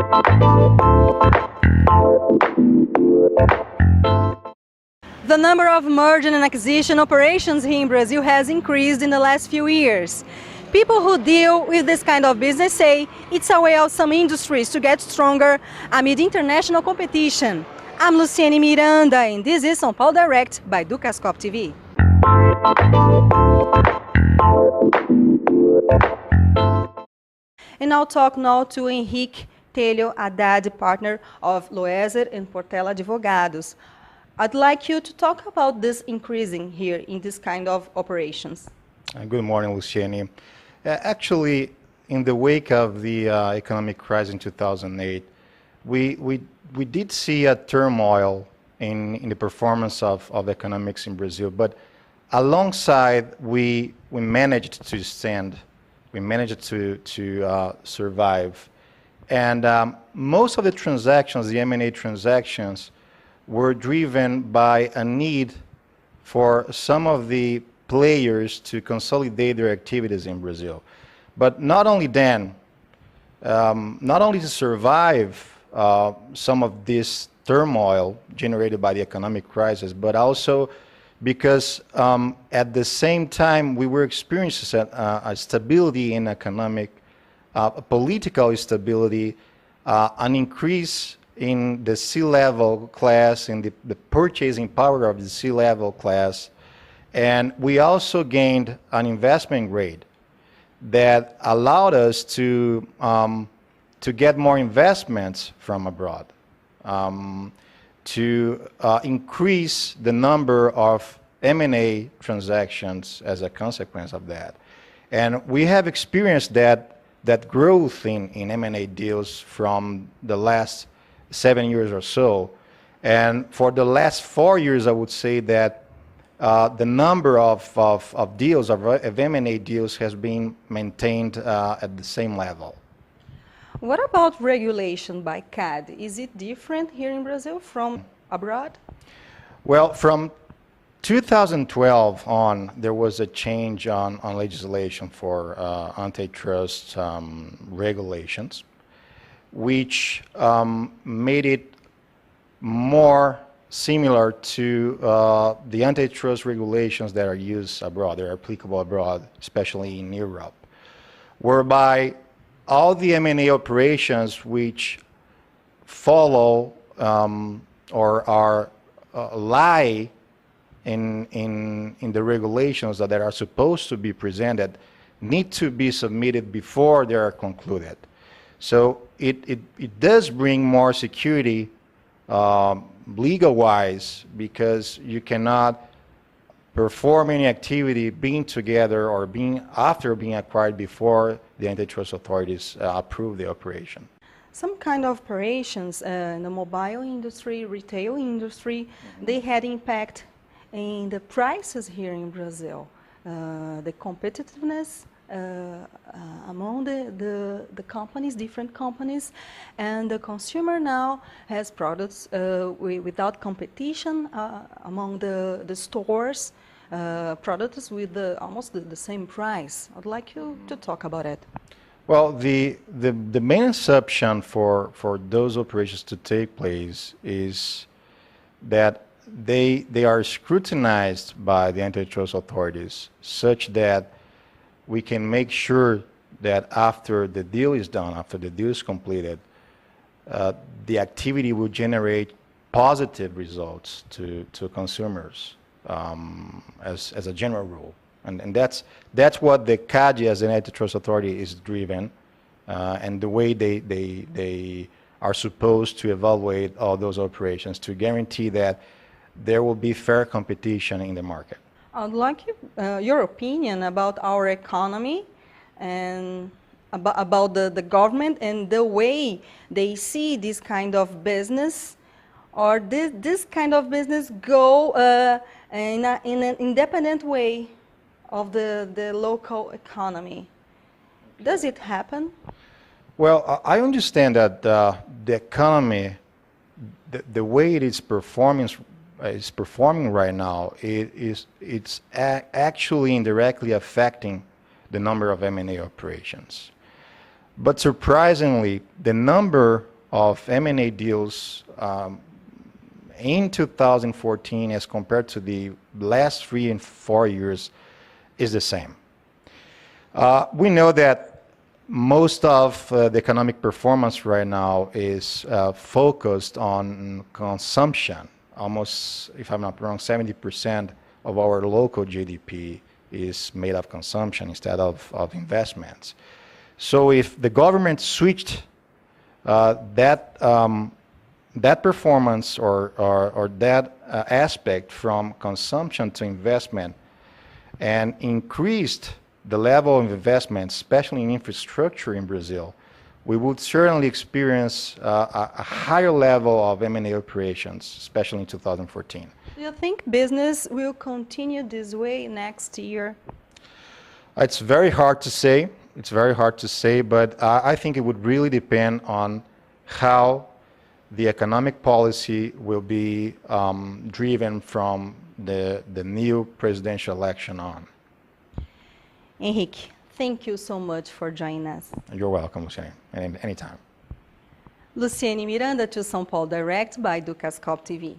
The number of merger and acquisition operations here in Brazil has increased in the last few years. People who deal with this kind of business say it's a way of some industries to get stronger amid international competition. I'm Luciane Miranda and this is São Paulo Direct by Dukascopy TV. And I'll talk now to Enrique, Tello, Hadad, partner of Loeser and Portela Advogados. I'd like you to talk about this increasing here in this kind of operations. Good morning, Luciane. Actually, in the wake of the economic crisis in 2008, we did see a turmoil in the performance of economics in Brazil, but alongside we managed to stand, we managed to survive. And most of the transactions, the M&A transactions, were driven by a need for some of the players to consolidate their activities in Brazil. But not only then, not only to survive some of this turmoil generated by the economic crisis, but also because at the same time we were experiencing a stability in economic, political stability, an increase in the C-level class, in the purchasing power of the C-level class, and we also gained an investment grade that allowed us to get more investments from abroad, to increase the number of M&A transactions as a consequence of that. And we have experienced that growth in M&A deals from the last 7 years or so. And for the last 4 years, I would say that the number of deals, of M&A deals, has been maintained at the same level. What about regulation by CADE? Is it different here in Brazil from abroad? Well, from 2012 on, there was a change on legislation for antitrust regulations, which made it more similar to the antitrust regulations that are used abroad, that are applicable abroad, especially in Europe, whereby all the M&A operations which follow or are lie in the regulations that are supposed to be presented need to be submitted before they are concluded. So it does bring more security legal-wise, because you cannot perform any activity being together or after being acquired before the antitrust authorities approve the operation. Some kind of operations in the mobile industry, retail industry, they had impact in the prices here in Brazil, the competitiveness among the companies, different companies, and the consumer now has products without competition among the stores, products with almost the same price. I'd like you to talk about it. Well, the main assumption for those operations to take place is that they are scrutinized by the antitrust authorities such that we can make sure that after the deal is done, after the deal is completed, the activity will generate positive results to consumers as a general rule. And that's what the CADE as an antitrust authority is driven, and the way they are supposed to evaluate all those operations to guarantee that there will be fair competition in the market. I'd like your opinion about our economy and about the government and the way they see this kind of business, or this kind of business go in an independent way of the local economy. Does it happen? Well, I understand that the economy, the way it is performing right now, it's actually indirectly affecting the number of M&A operations. But surprisingly, the number of M&A deals in 2014 as compared to the last 3 and 4 years is the same. We know that most of the economic performance right now is focused on consumption. Almost, if I'm not wrong, 70% of our local GDP is made of consumption instead of investments. So if the government switched that performance or that aspect from consumption to investment and increased the level of investment, especially in infrastructure in Brazil, we would certainly experience a higher level of M&A operations, especially in 2014. Do you think business will continue this way next year? It's very hard to say. It's very hard to say, but I think it would really depend on how the economic policy will be driven from the new presidential election on. Enrique, thank you so much for joining us. You're welcome, Luciane, anytime. Luciane Miranda to São Paulo Direct by Dukascopy TV.